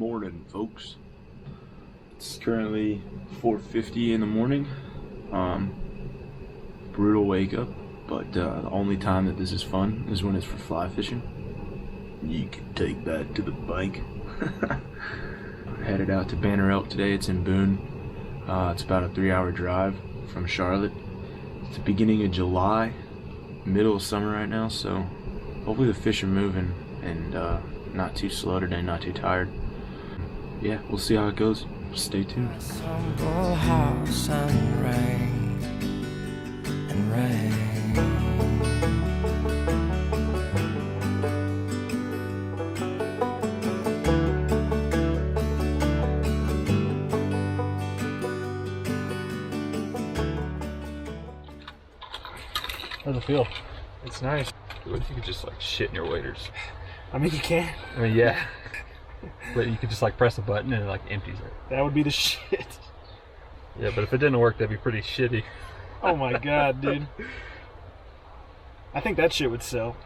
morning, folks. It's currently 4:50 in the morning. Brutal wake up, but the only time that this is fun is when it's for fly fishing. You can take that to the bank. Headed out to Banner Elk today. It's in Boone. It's about a 3-hour drive from Charlotte. It's the beginning of July, middle of summer right now, so hopefully the fish are moving and not too slow today, not too tired. Yeah, we'll see how it goes. Stay tuned. House and rain and rain. How's it feel? It's nice. What if you could just like shit in your waders? I mean, you can. I mean, yeah. But you could just like press a button and it like empties it. That would be the shit. Yeah, but if it didn't work, that'd be pretty shitty. Oh my god, dude. I think that shit would sell.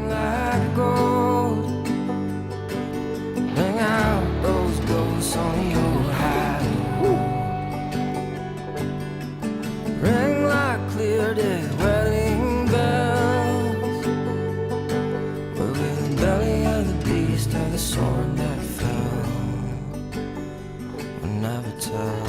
Like gold, bring out those ghosts on your highway. Ring like clear day wedding bells. We're in the belly of the beast of the sword that fell. We'll never tell.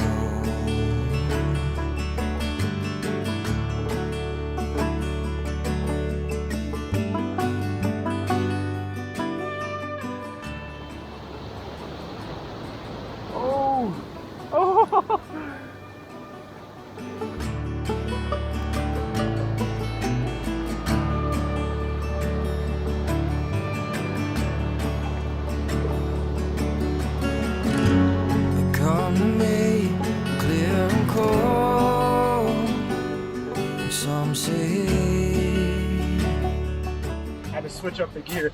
Had to switch up the gear.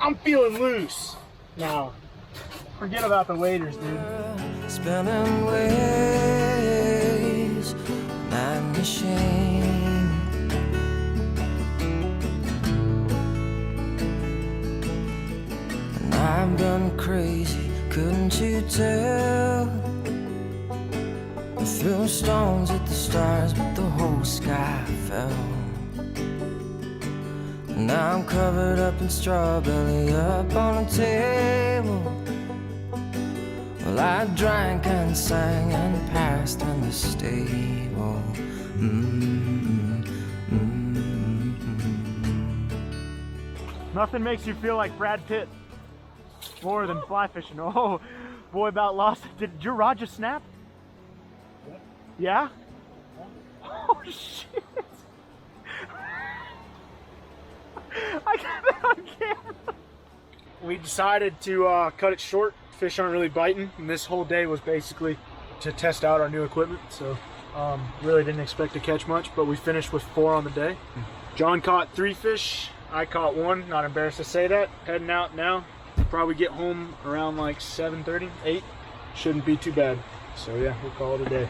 I'm feeling loose now. Forget about the waders, dude. Spinning waves, night machine. And I've gone crazy, couldn't you tell? I threw stones at the stars, but the whole sky fell. Now I'm covered up in straw, belly up on a table. Well, I drank and sang and passed in the stable. Nothing makes you feel like Brad Pitt more than fly fishing. Oh, boy, about lost. Did your rod just snap? Yeah? Oh, shit. I got that on camera. We decided to cut it short. Fish aren't really biting, and this whole day was basically to test out our new equipment. So really didn't expect to catch much, but we finished with 4 on the day. John caught 3 fish. I caught 1. Not embarrassed to say that. Heading out now. Probably get home around like 7:30, 8. Shouldn't be too bad. So yeah, we'll call it a day.